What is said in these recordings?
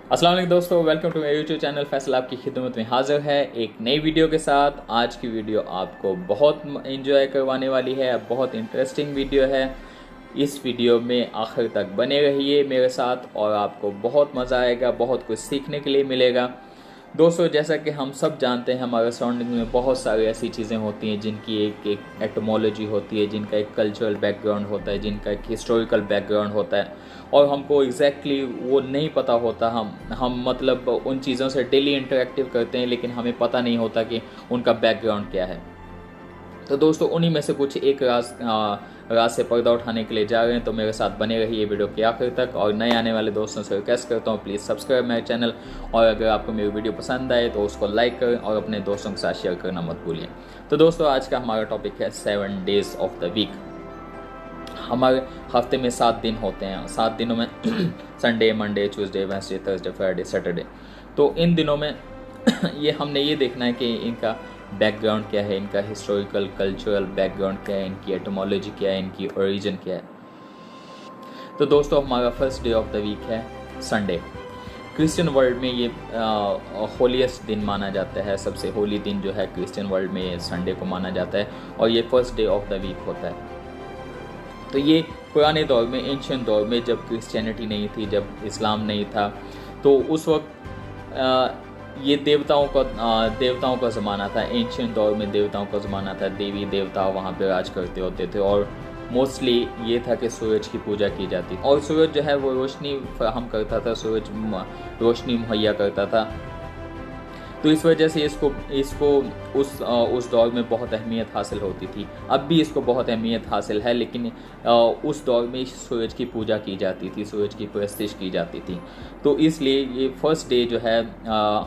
अस्सलाम वालेकुम दोस्तों, वेलकम टू मेरे यूट्यूब चैनल। फैसल आपकी खिदमत में हाजिर है एक नई वीडियो के साथ। आज की वीडियो आपको बहुत एंजॉय करवाने वाली है, बहुत इंटरेस्टिंग वीडियो है। इस वीडियो में आखिर तक बने रहिए मेरे साथ और आपको बहुत मज़ा आएगा, बहुत कुछ सीखने के लिए मिलेगा। दोस्तों, जैसा कि हम सब जानते हैं, हमारे सराउंडिंग में बहुत सारी ऐसी चीज़ें होती हैं जिनकी एक एटमोलॉजी होती है, जिनका एक कल्चरल बैकग्राउंड होता है, जिनका एक हिस्टोरिकल बैकग्राउंड होता है और हमको एग्जैक्टली वो नहीं पता होता। हम मतलब उन चीज़ों से डेली इंटरेक्टिव करते हैं, लेकिन हमें पता नहीं होता कि उनका बैकग्राउंड क्या है। तो दोस्तों, उन्हीं में से कुछ एक राज से पर्दा उठाने के लिए जा रहे हैं। तो मेरे साथ बने रहिए वीडियो के आखिर तक। और नए आने वाले दोस्तों से रिक्वेस्ट करता हूँ, प्लीज़ सब्सक्राइब मेरे चैनल। और अगर आपको मेरी वीडियो पसंद आए तो उसको लाइक करें और अपने दोस्तों के साथ शेयर करना मत भूलिए। तो दोस्तों, आज का हमारा टॉपिक है 7 डेज ऑफ द वीक। हमारे हफ्ते में 7 दिन होते हैं। 7 दिनों में Sunday, Monday, Tuesday, Wednesday, Thursday, Friday, Saturday. तो इन दिनों में हमने ये देखना है कि इनका बैकग्राउंड क्या है, इनका हिस्टोरिकल कल्चरल बैकग्राउंड क्या है, इनकी एटमोलॉजी क्या है, इनकी ओरिजिन क्या है। तो दोस्तों, हमारा first day of the week है संडे। क्रिश्चियन वर्ल्ड में ये होलीएस्ट दिन माना जाता है। सबसे होली दिन जो है क्रिश्चियन वर्ल्ड में संडे को माना जाता है और ये first day of the week होता है। तो ये पुराने दौर में, एंशियंट दौर में, जब क्रिश्चियनिटी नहीं थी, जब इस्लाम नहीं था, तो उस वक्त ये देवताओं का ज़माना था। एंशियंट दौर में देवताओं का ज़माना था। देवी देवता वहाँ पे राज करते होते थे और मोस्टली ये था कि सूरज की पूजा की जाती और सूरज जो है वो रोशनी फराहम करता था, सूरज रोशनी मुहैया करता था। तो इस वजह से इसको उस दौर में बहुत अहमियत हासिल होती थी। अब भी इसको बहुत अहमियत हासिल है, लेकिन उस दौर में सूरज की पूजा की जाती थी, सूरज की परस्तिश की जाती थी। तो इसलिए ये फर्स्ट डे जो है,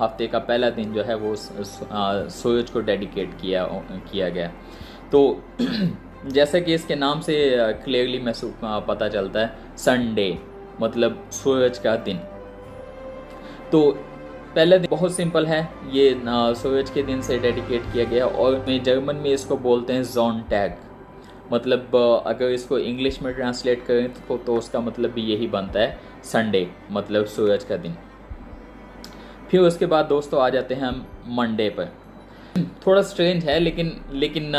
हफ्ते का पहला दिन जो है, वो सूरज को डेडिकेट किया गया। तो जैसा कि इसके नाम से क्लियरली पता चलता है, संडे मतलब सूरज का दिन। तो पहला दिन बहुत सिंपल है, ये सूरज के दिन से डेडिकेट किया गया और में जर्मन में इसको बोलते हैं ज़ोनटैग। मतलब अगर इसको इंग्लिश में ट्रांसलेट करें तो उसका मतलब भी यही बनता है, संडे मतलब सूरज का दिन। फिर उसके बाद दोस्तों आ जाते हैं हम मंडे पर। थोड़ा स्ट्रेंज है, लेकिन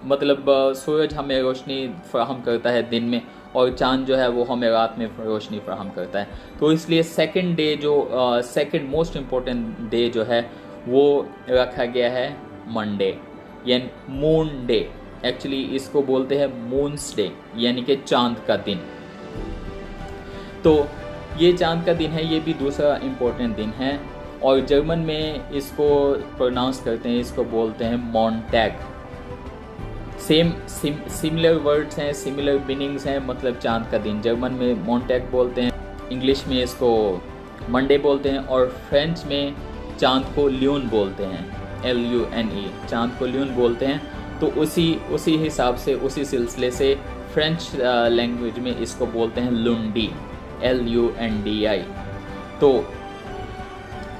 मतलब सूरज हमें रोशनी फराहम करता है दिन में और चांद जो है वो हमें रात में रोशनी फराहम करता है। तो इसलिए सेकंड डे जो सेकंड मोस्ट इम्पोर्टेंट डे जो है वो रखा गया है मंडे, यानी मून डे। एक्चुअली इसको बोलते हैं मून्स डे, यानी कि चांद का दिन। तो ये चांद का दिन है, ये भी दूसरा इम्पोर्टेंट दिन है और जर्मन में इसको प्रोनाउंस करते हैं, इसको बोलते हैं मॉन्टैग। सिमिलर वर्ड्स हैं, सिमिलर मीनिंग्स हैं। मतलब चांद का दिन जर्मन में मॉन्टैग बोलते हैं, इंग्लिश में इसको मंडे बोलते हैं और फ्रेंच में चांद को ल्यून बोलते हैं, LUNE, चांद को ल्यून बोलते हैं। तो उसी हिसाब से, उसी सिलसिले से फ्रेंच लैंग्वेज में इसको बोलते हैं लुंडी, LUNDI। तो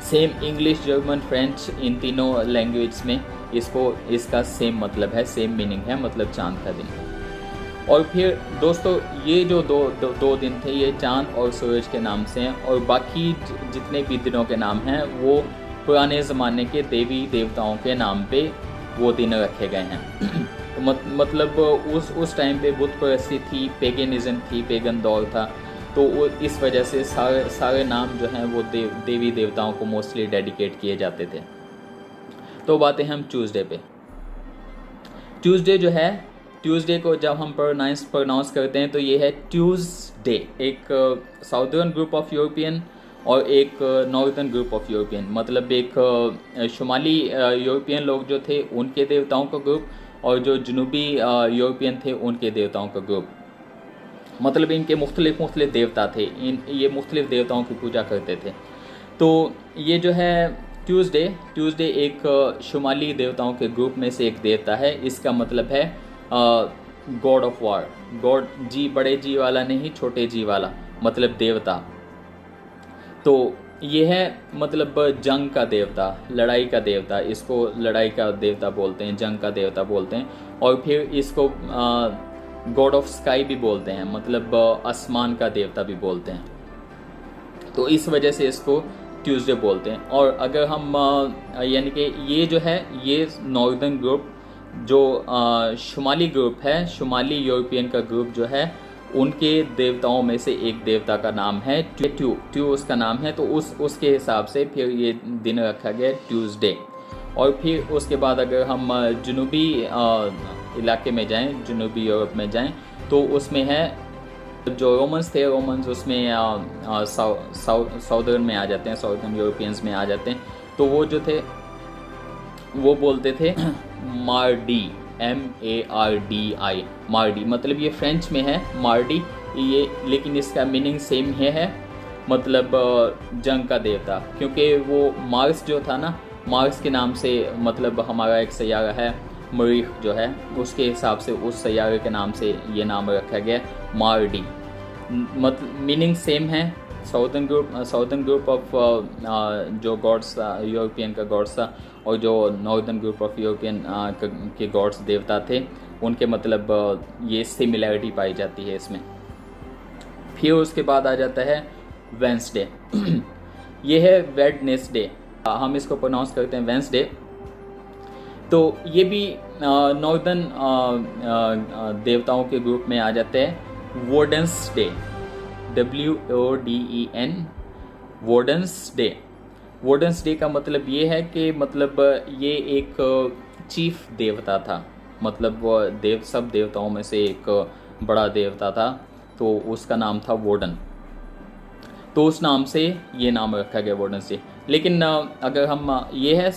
सेम इंग्लिश, जर्मन, फ्रेंच, इन तीनों लैंग्वेज में इसका सेम मतलब है, सेम मीनिंग है, मतलब चांद का दिन। और फिर दोस्तों, ये जो दो दिन थे, ये चांद और सूरज के नाम से हैं और बाकी जितने भी दिनों के नाम हैं वो पुराने ज़माने के देवी देवताओं के नाम पे वो दिन रखे गए हैं। तो मतलब उस टाइम पे बुत परस्ती थी, पेगनिज्म थी, पेगन दौर था। तो वो इस वजह से सारे नाम जो हैं वो देवी देवताओं को मोस्टली डेडिकेट किए जाते थे। तो बातें हम ट्यूसडे पे। ट्यूसडे जो है, ट्यूसडे को जब हम प्रोनाउंस करते हैं तो ये है ट्यूसडे। एक साउदर्न ग्रुप ऑफ यूरोपियन और एक नॉर्दर्न ग्रुप ऑफ यूरोपियन, मतलब एक शुमाली यूरोपियन लोग जो थे उनके देवताओं का ग्रुप और जो जनूबी यूरोपियन थे उनके देवताओं का ग्रुप। मतलब इनके मुख्तलिफ देवता थे, ये मुख्तलिफ देवताओं की पूजा करते थे। तो ये जो है ट्यूसडे एक शुमाली देवताओं के ग्रुप में से एक देवता है। इसका मतलब है गॉड ऑफ वार। गॉड जी, बड़े जी वाला नहीं, छोटे जी वाला, मतलब देवता। तो ये है मतलब जंग का देवता, लड़ाई का देवता। इसको लड़ाई का देवता बोलते हैं, जंग का देवता बोलते हैं। और फिर इसको गॉड ऑफ स्काई भी बोलते हैं, मतलब आसमान का देवता भी बोलते हैं। तो इस वजह से इसको ट्यूसडे बोलते हैं। और अगर हम यानी कि ये जो है ये नॉर्दर्न ग्रुप जो शुमाली ग्रुप है, शुमाली यूरोपियन का ग्रुप जो है, उनके देवताओं में से एक देवता का नाम है ट्यू उसका नाम है। तो उसके हिसाब से फिर ये दिन रखा गया ट्यूसडे। और फिर उसके बाद अगर हम जुनूबी इलाके में जाएं, जुनूबी यूरोप में जाएं, तो उसमें है जो रोमन्स थे, रोमन्स उसमें साउदर्न में आ जाते हैं, साउदर्न यूरोपियंस में आ जाते हैं। तो वो जो थे वो बोलते थे मार्डी, MARDI, मार्डी। मतलब ये फ्रेंच में है मार्डी ये, लेकिन इसका मीनिंग सेम ही है, मतलब जंग का देवता। क्योंकि वो मार्स जो था ना, मार्स के नाम से मतलब हमारा एक सैयारा है मरीख जो है, उसके हिसाब से उस सैयारे के नाम से ये नाम रखा गया मार्डी। मतलब मीनिंग सेम है। साउदर्न ग्रुप ऑफ जो गॉड्स यूरोपियन का गॉड्स था, और जो नॉर्दर्न ग्रुप ऑफ यूरोपियन के गॉड्स देवता थे, उनके मतलब ये सिमिलैरिटी पाई जाती है इसमें। फिर उसके बाद आ जाता है वेंसडे। ये है वेडनेसडे, हम इसको प्रोनाउंस करते हैं वेंसडे। तो ये भी नॉर्दर्न देवताओं के ग्रुप में आ जाते हैं। वोडेंस डे, WODEN, वोडेंस डे। वोडेंस डे का मतलब ये है कि मतलब ये एक चीफ देवता था, मतलब वो सब देवताओं में से एक बड़ा देवता था, तो उसका नाम था वोडन। तो उस नाम से ये नाम रखा गया वोडेंस डे। लेकिन अगर हम ये है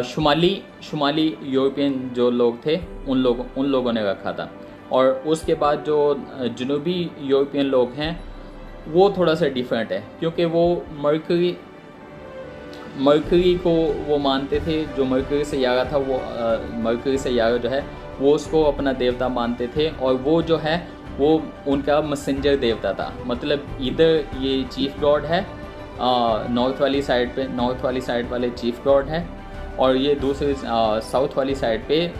शुमाली यूरोपियन जो लोग थे उन लोगों ने रखा था। और उसके बाद जो जनूबी यूरोपियन लोग हैं वो थोड़ा सा डिफरेंट है, क्योंकि वो मरकरी को वो मानते थे। जो मरकरी सैयारा था, वो मरकरी सैयारा जो है वो उसको अपना देवता मानते थे। और वो जो है वो उनका मैसेंजर देवता था। मतलब इधर ये चीफ गॉड है, नॉर्थ वाली साइड वाले चीफ गॉड है, और ये दूसरी साउथ वाली साइड पे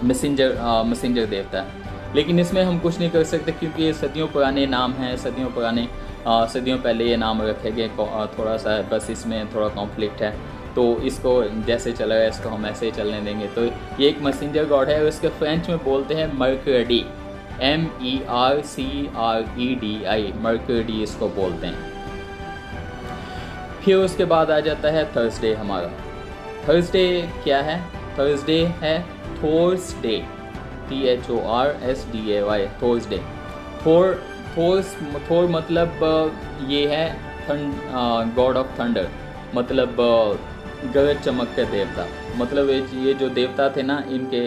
मैसेंजर देवता है। लेकिन इसमें हम कुछ नहीं कर सकते, क्योंकि ये सदियों पुराने नाम हैं, सदियों पहले ये नाम रखे गए। थोड़ा सा बस इसमें थोड़ा कॉन्फ्लिक्ट है, तो इसको जैसे चला है इसको हम ऐसे ही चलने देंगे। तो ये एक मैसेंजर गॉड है, और इसके फ्रेंच में बोलते हैं मर्करेडी, MERCREDI, मर्करेडी इसको बोलते हैं। फिर उसके बाद आ जाता है थर्सडे हमारा। थर्सडे क्या है? थर्सडे है थोर्स डे, THORSDAY, थोर्स डे। थोर मतलब ये है गॉड ऑफ थंडर, मतलब गरज चमक के देवता। मतलब ये जो देवता थे ना, इनके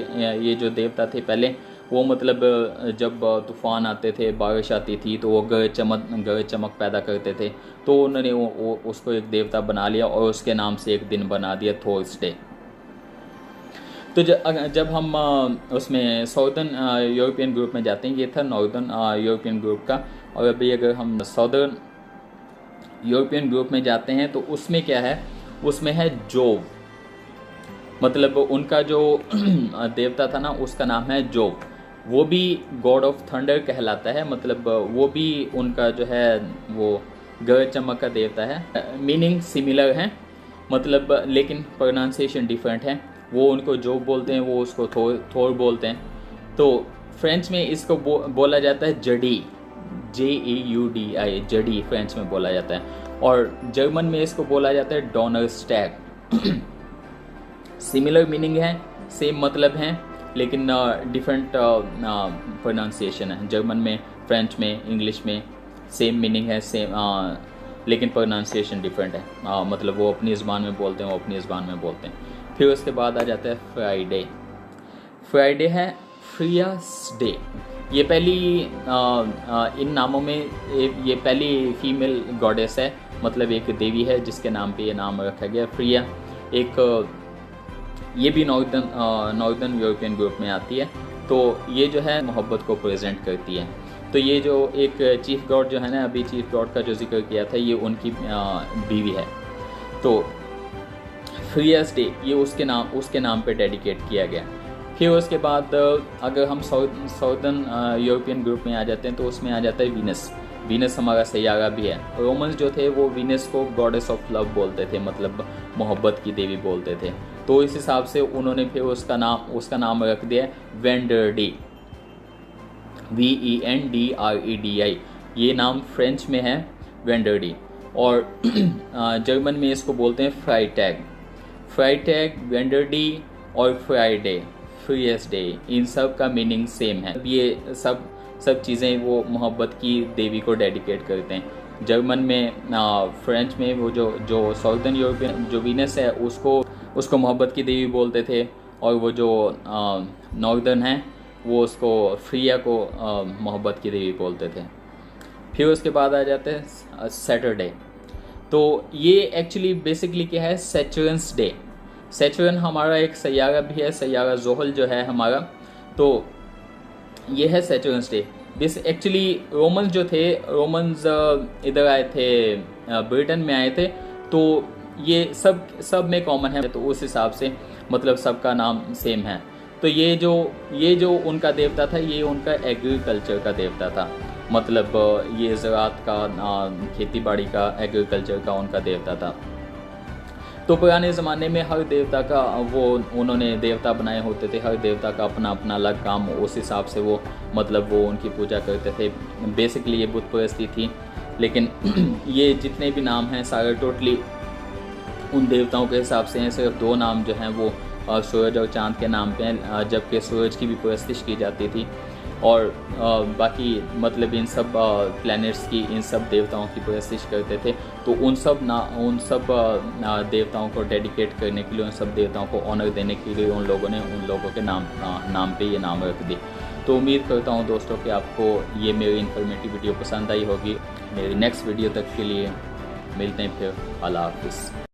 ये जो देवता थे पहले, वो मतलब जब तूफ़ान आते थे, बारिश आती थी, तो वो गरज चमक पैदा करते थे। तो उन्होंने उसको एक देवता बना लिया और उसके नाम से एक दिन बना दिया थोर्स डे। तो जब हम उसमें साउदर्न यूरोपियन ग्रुप में जाते हैं, ये था नॉर्दर्न यूरोपियन ग्रुप का। और अभी अगर हम साउदर्न यूरोपियन ग्रुप में जाते हैं, तो उसमें क्या है? उसमें है जोव। मतलब उनका जो देवता था ना, उसका नाम है जोव। वो भी गॉड ऑफ थंडर कहलाता है। मतलब वो भी उनका जो है वो गरज चमक का देवता है। मीनिंग सिमिलर है, मतलब लेकिन प्रोनाउंसिएशन डिफरेंट है। वो उनको जोव बोलते हैं, वो उसको थोर बोलते हैं। तो फ्रेंच में इसको बोला जाता है जडी, JEUDI, जडी फ्रेंच में बोला जाता है। और जर्मन में इसको बोला जाता है डोनरस्टैग। सिमिलर मीनिंग है, सेम मतलब है, लेकिन डिफरेंट प्रोनाउंसिएशन है। जर्मन में, फ्रेंच में, इंग्लिश में सेम मीनिंग है, सेम, लेकिन प्रोनाउंसिएशन डिफरेंट है। मतलब वो अपनी ज़बान में बोलते हैं, वो अपनी ज़बान में बोलते हैं। फिर उसके बाद आ जाता है फ्राइडे। फ्राइडे है फ्रियास डे। ये पहली इन नामों में ये पहली फीमेल गॉडेस है, मतलब एक देवी है जिसके नाम पे ये नाम रखा गया फ्रिया। एक ये भी नॉर्दर्न यूरोपियन ग्रुप में आती है। तो ये जो है मोहब्बत को प्रेजेंट करती है। तो ये जो एक चीफ गॉड जो है ना, अभी चीफ गॉड का जो जिक्र किया था, ये उनकी बीवी है। तो फ्रियास डे ये उसके नाम पे डेडिकेट किया गया। फिर उसके बाद अगर हम साउदर्न यूरोपियन ग्रुप में आ जाते हैं, तो उसमें आ जाता है वीनस। वीनस हमारा सैयारा भी है। रोमन्स जो थे वो वीनस को गॉडेस ऑफ लव बोलते थे, मतलब मोहब्बत की देवी बोलते थे। तो इस हिसाब से उन्होंने फिर उसका नाम रख दिया वेंडरडी, VENDREDI। ये नाम फ्रेंच में है वेंडरडी, और जर्मन में इसको बोलते हैं फ्राइटैग, वेंडरडी और फ्राइडे, फ्रीएस डे, इन सब का मीनिंग सेम है। ये सब चीज़ें वो मोहब्बत की देवी को डेडिकेट करते हैं। जर्मन में, फ्रेंच में वो जो साउदर्न यूरोपियन जो वीनस है उसको मोहब्बत की देवी बोलते थे, और वो जो नॉर्दर्न है वो उसको फ्रिया को मोहब्बत की देवी बोलते थे। फिर उसके बाद आ जाते हैं सैटरडे। तो ये एक्चुअली बेसिकली क्या है, सैटर्न्स डे। सैटर्न हमारा एक सैयारा भी है, सैयारा ज़ोहल जो है हमारा, तो ये है Saturn's day. This actually Romans जो थे, इधर आए थे, ब्रिटेन में आए थे, तो ये सब में कॉमन है, तो उस हिसाब से मतलब सबका नाम सेम है। तो ये जो उनका देवता था, ये उनका एग्रीकल्चर का देवता था, मतलब ये ज़राअत का, खेती बाड़ी का, एग्रीकल्चर का उनका देवता था। तो पुराने ज़माने में हर देवता का उन्होंने देवता बनाए होते थे, हर देवता का अपना अपना अलग काम, उस हिसाब से वो उनकी पूजा करते थे। बेसिकली ये बुत परस्ती थी, लेकिन ये जितने भी नाम हैं सारे टोटली उन देवताओं के हिसाब से हैं। सिर्फ 2 नाम जो हैं वो सूरज और चाँद के नाम पे हैं, जबकि सूरज की भी परस्तिश की जाती थी, और बाकी मतलब इन सब प्लैनेट्स की, इन सब देवताओं की परस्तिश करते थे। तो उन सब देवताओं को डेडिकेट करने के लिए, उन सब देवताओं को ऑनर देने के लिए उन लोगों के नाम पे ये नाम रख दी। तो उम्मीद करता हूँ दोस्तों कि आपको ये मेरी इन्फॉर्मेटिव वीडियो पसंद आई होगी। मेरी नेक्स्ट वीडियो तक के लिए मिलते हैं फिर। अल्लाह हाफिज़।